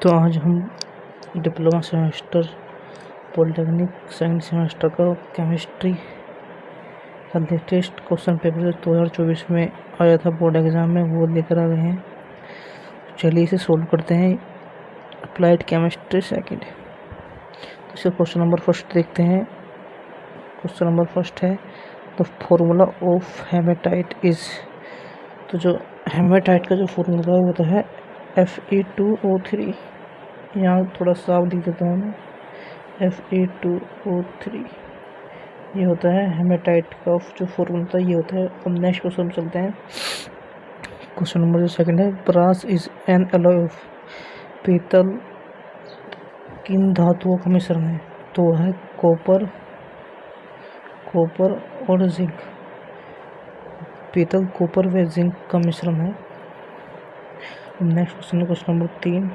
तो आज हम diploma semester polytechnic second semester का केमिस्ट्री का लेटेस्ट क्वेश्चन पेपर 2024 में आया था बोर्ड एग्ज़ाम में, वो लेकर आ गए हैं। चलिए इसे सोल्व करते हैं। Applied chemistry second. तो इसे क्वेश्चन नंबर फर्स्ट देखते हैं। क्वेश्चन नंबर फर्स्ट है the formula of hematite is. तो जो हेमेटाइट का जो फॉर्मूला है होता है Fe2O3। यहाँ थोड़ा साफ लिख देता हूँ मैं, Fe2O3 ये होता है हेमेटाइट का जो फॉर्मूला था, ये होता है। अब नेक्स्ट क्वेश्चन में चलते हैं। क्वेश्चन नंबर जो सेकंड है, brass is an alloy of. पीतल किन धातुओं का मिश्रण है? तो वह है कॉपर और जिंक। पीतल, कॉपर व जिंक का मिश्रण है। नेक्स्ट क्वेश्चन है क्वेश्चन नंबर 3,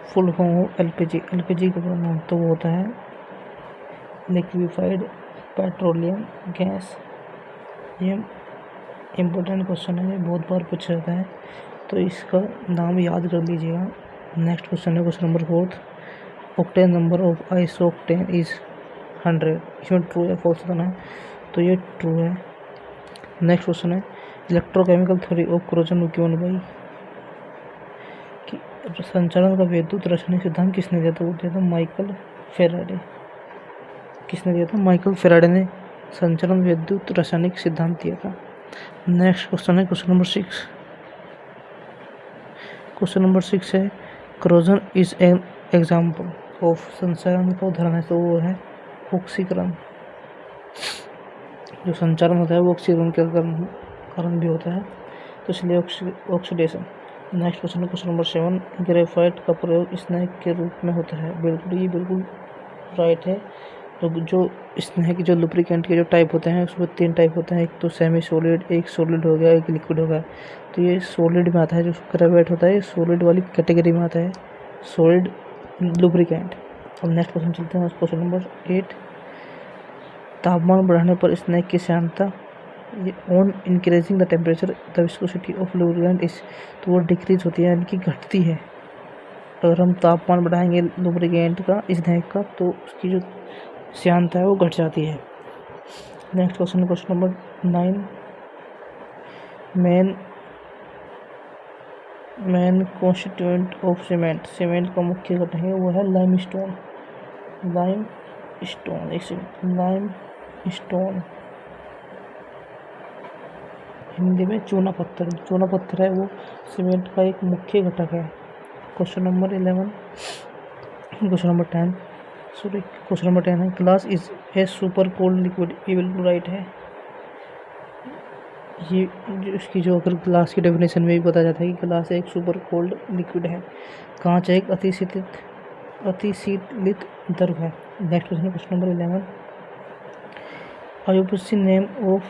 फुल फॉर्म हो एलपीजी। एलपीजी का पूरा नाम तो वो होता है लिक्विफाइड पेट्रोलियम गैस। ये इम्पोर्टेंट क्वेश्चन है, ये बहुत बार पूछा जाता है, तो इसका नाम याद कर लीजिएगा। नेक्स्ट क्वेश्चन है question number 4, octane number of isooctane is 100। इसमें ट्रू या फॉल्स बताना है, तो ये ट्रू है। नेक्स्ट क्वेश्चन है electrochemical theory of corrosion given by. कि संचालन का विद्युत रासायनिक सिद्धांत किसने दिया था? वो दिया था माइकल फेराडे। किसने दिया था? माइकल फेराडे ने संचालन विद्युत रासायनिक सिद्धांत दिया था। नेक्स्ट क्वेश्चन है क्वेश्चन नंबर 6। क्वेश्चन नंबर 6 है corrosion is an example of. संचालन का उदाहरण है, तो वो है ऑक्सीकरण। जो संचालन होता है वो ऑक्सीकरण के कारण भी होता है, तो इसलिए ऑक्सीडेशन। नेक्स्ट क्वेश्चन है क्वेश्चन नंबर 7, ग्रेफाइट का प्रयोग स्नेक के रूप में होता है। बिल्कुल, ये बिल्कुल राइट है। तो जो स्नेक की जो लुब्रिकेंट के जो टाइप होते हैं उसमें 3 टाइप होते हैं, एक तो सेमी सॉलिड, एक सॉलिड हो गया, एक लिक्विड हो गया। तो ये सॉलिड में आता है, जो ग्रेफाइट होता है ये सॉलिड वाली कैटेगरी में आता है, सॉलिड लुब्रिकेंट। अब नेक्स्ट क्वेश्चन चलते हैं क्वेश्चन नंबर 8, तापमान बढ़ाने पर स्नेक की श्यानता, ये on increasing the temperature the viscosity of lubricant is. तो वो डिक्रीज होती है, यानी कि घटती है। अगर हम तापमान बढ़ाएंगे लुब्रिकेंट का, स्नेक का, तो उसकी जो श्यानता है वो घट जाती है। नेक्स्ट क्वेश्चन है question number 9, main constituent of cement. Cement का मुख्य घटक है वो है लाइमस्टोन। लाइमस्टोन हिंदी में चूना पत्थर। चूना पत्थर है वो सीमेंट का एक मुख्य घटक है। क्वेश्चन नंबर 10 है glass is a super cold liquid. ये बिल्कुल राइट है। ये इसकी जो अगर ग्लास की डेफिनेशन में भी बताया जाता है कि ग्लास एक सुपर कोल्ड लिक्विड है। कांच एक अतिशीतलित द्रव है। नेक्स्ट क्वेश्चन है question number 11, Ayurveda name of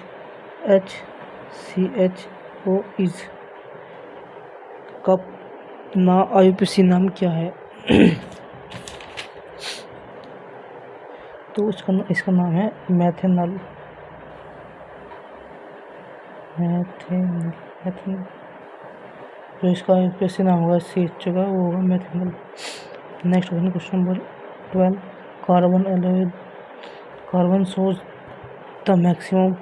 HCHO is. Cup ना आयुर्वेद नाम क्या है? तो इसका नाम है मैथेनॉल। जो इसका आयुर्वेद नाम होगा CHO का, वो होगा methanol. Next question number 12, carbon shows the maximum.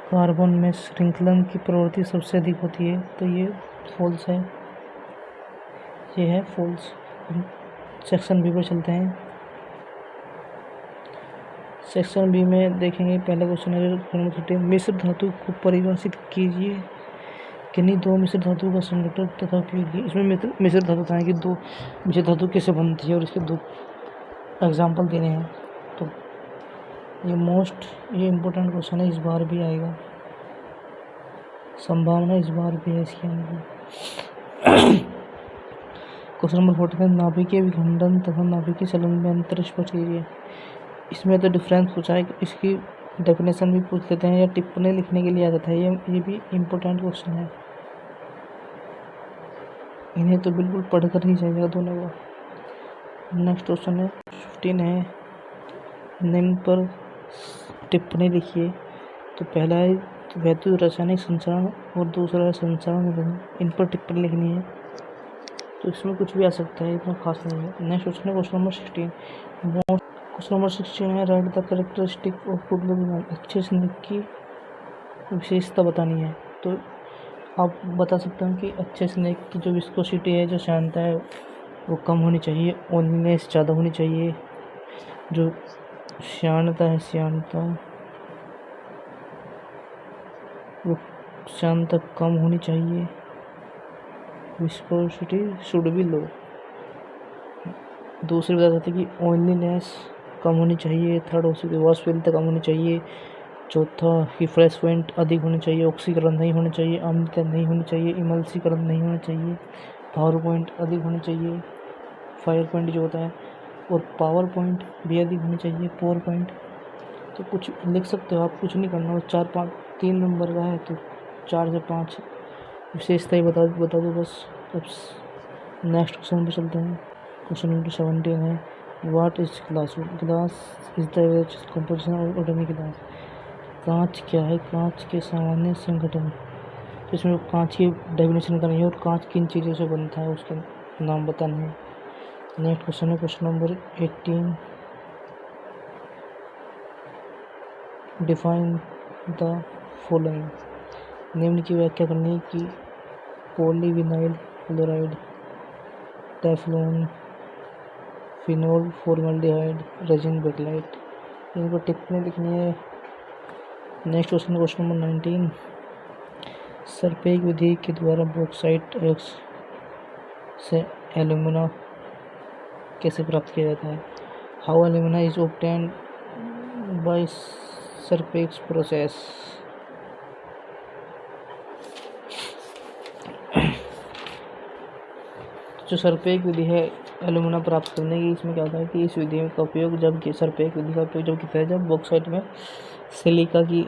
Carbon में श्रृंखलन की प्रवृत्ति सबसे अधिक होती है, तो ये फॉल्स है। ये है फॉल्स। सेक्शन बी पर चलते हैं। सेक्शन बी में देखेंगे पहला क्वेश्चन है मिश्र धातु को परिभाषित कीजिए। किन्हीं 2 मिश्र धातु का संघटन तथा उपयोगी। इसमें मिश्र धातु बताएं कि 2 मिश्र धातु कैसे बनती है और इसके 2 एग्जाम्पल देने हैं। तो ये इम्पोर्टेंट क्वेश्चन है, इस बार भी आएगा, संभावना इस बार भी है इसके अंदर। क्वेश्चन नंबर 14, नाभिकीय विखंडन तथा नाभिकीय चलन में अंतर स्पष्ट कीजिए। इसमें तो डिफरेंस पूछा है, इसकी डेफिनेशन भी पूछ लेते हैं या टिप्पणी लिखने के लिए आ जाता है। ये भी इम्पोर्टेंट क्वेश्चन है, इन्हें तो बिल्कुल पढ़कर ही जाएगा दोनों को। नेक्स्ट क्वेश्चन है 15 है, निम्न पर टिप्पणी लिखिए। तो पहला है तो वैद्युत रासायनिक संचरण और दूसरा है संचरण निबंध, इन पर टिप्पणी लिखनी है। तो इसमें कुछ भी आ सकता है, इतना खास नहीं है। नेक्स्ट क्वेश्चन है क्वेश्चन नंबर 16। क्वेश्चन नंबर 16 है right the characteristic of good looking. अच्छे स्नेक की विशेषता बतानी है। तो आप बता सकते हैं कि अच्छे स्नेक की जो विस्कोसिटी है, जो श्यानता है, वो कम होनी चाहिए, ऑयलीनेस ज़्यादा होनी चाहिए। जो श्यानता है, वो श्यानता कम होनी चाहिए। विस्कोसिटी शुड बी लो। दूसरी बता सकते कि ऑयलीनेस कम होनी चाहिए। थर्ड हो सकती है वाष्पशीलता कम होनी चाहिए। चौथा रिफ्रेशमेंट अधिक होनी चाहिए। ऑक्सीकरण नहीं होना चाहिए। अम्लता नहीं होनी चाहिए। इमल्सीकरण नहीं होना चाहिए। पावर पॉइंट अधिक होनी चाहिए, फायर पॉइंट जो होता है, और पावर पॉइंट भी अधिक होनी चाहिए, पावर पॉइंट। तो कुछ लिख सकते हो आप, कुछ नहीं करना। और 3 नंबर का है तो 4 से 5 विशेषता ही बता दो बस। अब नेक्स्ट क्वेश्चन पर चलते हैं। क्वेश्चन नंबर 17 है what is glass. Glass is the composition of ordinary glass. कांच क्या है, कांच के सामान्य संगठन। तो इसमें कांच की डेफिनेशन करनी है और कांच किन चीज़ों से बनता है उसके नाम बताने हैं। नेक्स्ट क्वेश्चन है question number 18। Define the following. निम्न की व्याख्या करनी है कि polyvinyl chloride, Teflon, phenol formaldehyde, resin Bakelite. इनको टिप्पणी लिखनी है। Next question number 19। सरपेक विधि के द्वारा बॉक्साइट अयस्क से एल्यूमिना कैसे प्राप्त किया जाता है। How alumina is obtained by Serpeck's process. जो सरपेक विधि है एल्यूमिना प्राप्त करने की, इसमें क्या होता है कि इस विधि का उपयोग सरपेक विधि का उपयोग जब किया जाए जब बॉक्साइट में सिलिका की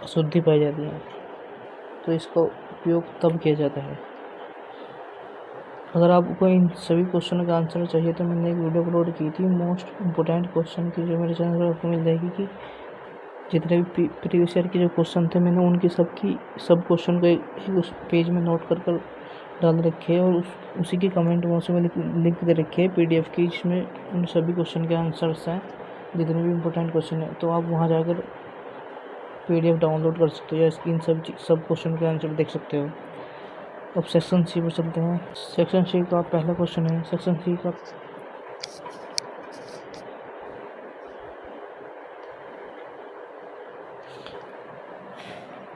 अशुद्धि पाई जाती है, तो इसका उपयोग तब किया जाता है। अगर आपको इन सभी क्वेश्चन का आंसर चाहिए तो मैंने एक वीडियो अपलोड की थी मोस्ट इम्पोर्टेंट क्वेश्चन की, जो मेरे चैनल पर आपको मिल जाएगी। कि जितने भी प्रीवियस ईयर के जो क्वेश्चन थे मैंने उनकी सब क्वेश्चन को एक उस पेज में नोट कर डाल रखे है, और उसी के कमेंट बॉक्स में लिंक दे रखे है PDF की, जिसमें उन सभी क्वेश्चन के आंसर्स हैं, जितने भी इम्पोर्टेंट क्वेश्चन है। तो आप वहाँ जाकर PDF डाउनलोड कर सकते हो या इन सब क्वेश्चन के आंसर देख सकते हो। अब सेक्शन सी पर चलते हैं। सेक्शन सी का पहला क्वेश्चन है। सेक्शन सी का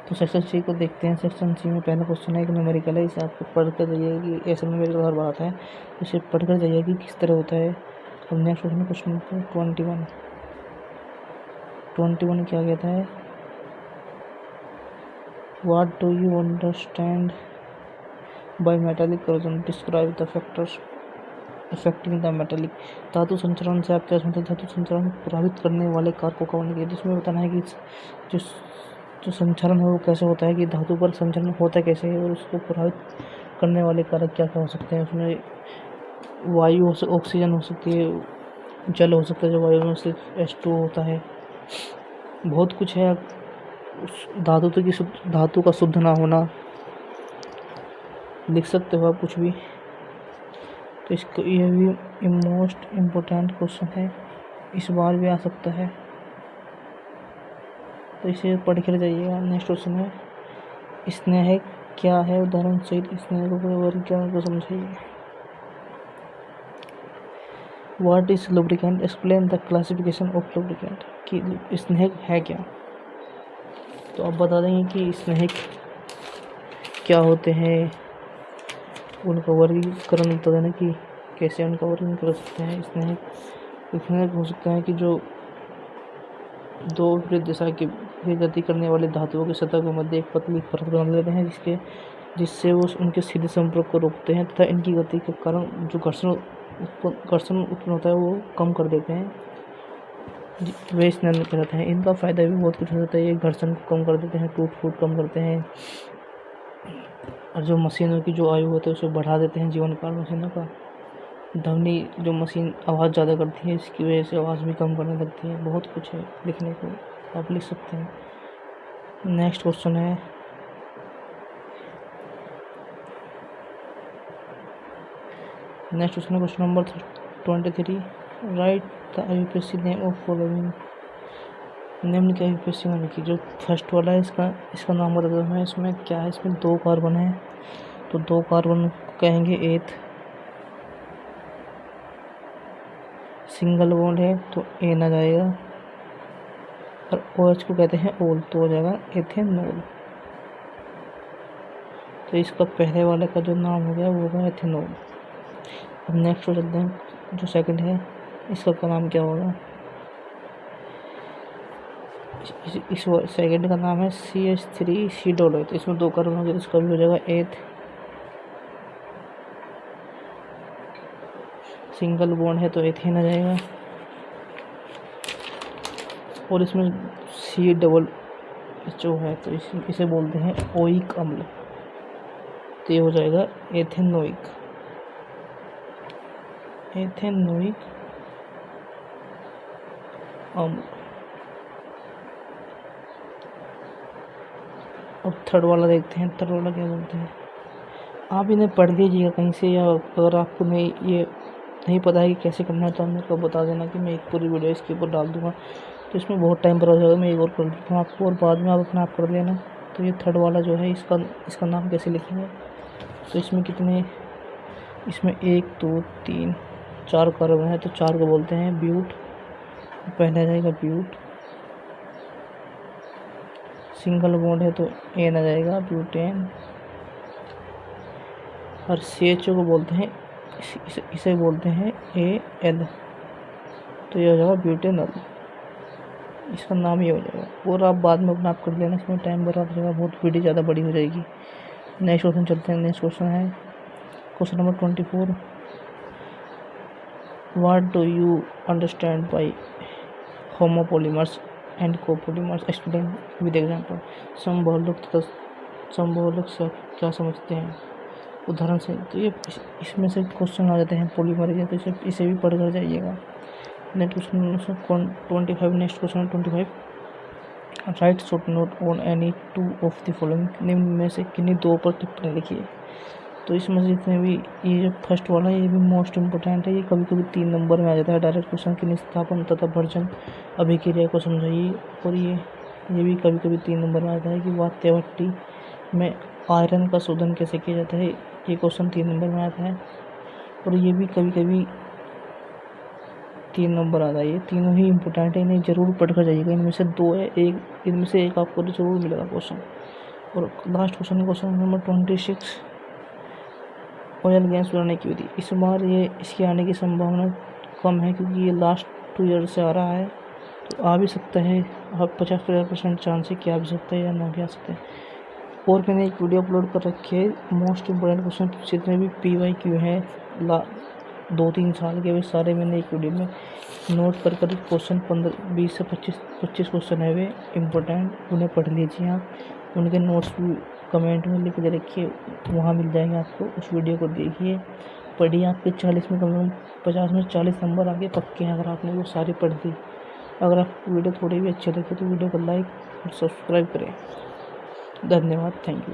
तो सेक्शन सी को देखते हैं। सेक्शन सी में पहला क्वेश्चन है, एक न्यूमेरिकल है। इसे आपको पढ़कर जाइए कि ऐसा न्यूमेरिकल हर बार आता है, इसे पढ़कर जाइए कि किस तरह होता है। अब नेक्स्ट क्वेश्चन नंबर 21 क्या कहता है। What do you understand bye metallic corrosion, describe the factors affecting the metallic. धातु संचरण से आप क्या समझते हैं। धातु संचरण प्रभावित करने वाले कारकों का वर्णन कीजिए। जिसमें बताना है कि जो संचरण है वो कैसे होता है, कि धातु पर संचरण होता कैसे है, और उसको प्रभावित करने वाले कारक क्या क्या हो सकते हैं। उसमें वायु ऑक्सीजन हो सकती है, जल हो सकता है, जो वायु में से H2 होता है, बहुत कुछ है। उस धातु का शुद्ध ना होना, लिख सकते हो आप कुछ भी। तो इसको ये भी मोस्ट इम्पोर्टेंट क्वेश्चन है, इस बार भी आ सकता है, तो इसे पढ़ कर जाइएगा। नेक्स्ट क्वेश्चन है स्नेह क्या है, उदाहरण सहित स्नेह को वर्गीकरण को समझाइए। What is lubricant, explain the classification of lubricant. कि स्नेह है क्या, तो आप बता देंगे कि स्नेह क्या होते हैं, उनका वर्गीकरण बता देना कि कैसे उनका वर्णन कर सकते हैं। स्नेह हो सकता है कि जो दो विपरीत दिशा की गति करने वाले धातुओं की सतह के मध्य एक पतली परत बना लेते हैं, जिससे वो उनके सीधे संपर्क को रोकते हैं तथा इनकी गति के कारण जो घर्षण उत्पन्न होता है वो कम कर देते हैं। वे स्नेह कहलाते हैं। इनका फायदा भी बहुत कुछ हो जाता है। ये घर्षण को कम कर देते हैं, टूट फूट कम करते हैं, और जो मशीनों की जो आयु होती है उसे बढ़ा देते हैं, जीवन काल मशीनों का। ध्वनि जो मशीन आवाज़ ज़्यादा करती है, इसकी वजह से आवाज़ भी कम करने लगती है। बहुत कुछ है लिखने को, आप लिख सकते हैं। नेक्स्ट क्वेश्चन है question number 23। Right the UPSC name of following. निम्न के यूपीएससी में लिखी। जो फर्स्ट वाला है इसका नाम बता दो मैं। इसमें क्या है, इसमें 2 कार्बन है तो 2 कार्बन कहेंगे एथ। सिंगल बॉन्ड है तो एन आ जाएगा, और OH को कहते हैं ओल तो हो जाएगा एथेनॉल। तो इसका पहले वाले का जो नाम हो गया वो होगा एथेनॉल। अब नेक्स्ट हो चलते हैं, जो सेकंड है इसका नाम क्या होगा। इस सेकंड का नाम है CH3 डॉलर। तो इसमें 2 कार्बन हो गया, इसका भी हो जाएगा एथ। सिंगल बॉन्ड है तो एथेन आ जाएगा, और इसमें CH है तो इसे बोलते हैं ओइक अम्ल। तो ये हो जाएगा एथेनोइक अम्ल। अब थर्ड वाला देखते हैं। थर्ड वाला क्या बोलते हैं, आप इन्हें पढ़ लीजिएगा कहीं से, या अगर आपको ये नहीं पता है कि कैसे करना है तो आप मेरे को बता देना कि मैं एक पूरी वीडियो इसके ऊपर डाल दूँगा। तो इसमें बहुत टाइम पर हो जाएगा, मैं एक और कर देता हूँ आपको, और बाद में आप अपना आप कर लेना। तो ये थर्ड वाला जो है इसका नाम कैसे लिखेंगे। तो इसमें कितने, इसमें 1 2 3 4 कार्बन है तो 4 को बोलते हैं ब्यूट। पहले आ जाएगा ब्यूट। सिंगल बॉन्ड है तो एन आ जाएगा ब्यूटेन, और CHO को बोलते हैं इसे बोलते हैं AL। तो ये हो जाएगा ब्यूटेनॉल। इसका नाम ही हो जाएगा, और आप बाद में अपना आप कर लेना, इसमें टाइम बर्बाद हो जाएगा, बहुत वीडियो ज़्यादा बड़ी हो जाएगी। नेक्स्ट क्वेश्चन चलते हैं। नेक्स्ट क्वेश्चन है question number 24। What do you understand by homopolymers and copolymers, explain with example. समबहुलक तथा समबहुलक से क्या समझते हैं, उदाहरण से। तो ये इसमें से क्वेश्चन आ जाते हैं पॉलीमर के, तो इसे भी पढ़ कर जाइएगा। Next question 25। Next question 25। Right short note on any 2 of the following. निम्न में से किन्हीं 2 पर टिप्पणी लिखिए। तो इसमें से जितने भी, ये जो फर्स्ट वाला है ये भी मोस्ट इम्पोर्टेंट है। ये कभी कभी 3 नंबर में आ जाता है। डायरेक्ट क्वेश्चन की निस्थापन तथा भर्जन अभिक्रिया को समझाइए। और ये भी कभी कभी 3 नंबर में आता है कि वात्यभट्टी में आयरन का शोधन कैसे किया जाता है। ये क्वेश्चन 3 नंबर में आता है, और ये भी कभी कभी 3 नंबर आता है। ये तीनों ही इम्पोर्टेंट है, इन्हें जरूर पढ़ कर जाइएगा। इनमें से 2 है, इनमें से एक आपको जरूर मिलेगा क्वेश्चन। और लास्ट क्वेश्चन है क्वेश्चन नंबर 26। ऑयल गैस बनाने की विधि। इस बार इसके आने की संभावना कम है, क्योंकि ये लास्ट 2 ईयर से आ रहा है, तो आ भी सकता है। आप 50% चांस है कि आ भी सकता है या ना भी आ सकता है। और मैंने एक वीडियो अपलोड कर रखी है, मोस्ट इम्पोर्टेंट क्वेश्चन जितने भी PYQ हैं 2-3 साल के, वे सारे मैंने एक वीडियो में नोट कर क्वेश्चन 20 से 25 क्वेश्चन है वे इम्पोर्टेंट, उन्हें पढ़ लीजिए आप। उनके नोट्स भी कमेंट में लिख के रखिए, वहाँ मिल जाएंगे आपको। उस वीडियो को देखिए, पढ़िए। आपके 40 में कम से कम 50 में 40 नंबर आगे पक्के हैं, अगर आपने वो सारी पढ़ ली। अगर आपको वीडियो थोड़ी भी अच्छी लगे तो वीडियो को लाइक और सब्सक्राइब करें। धन्यवाद, थैंक यू।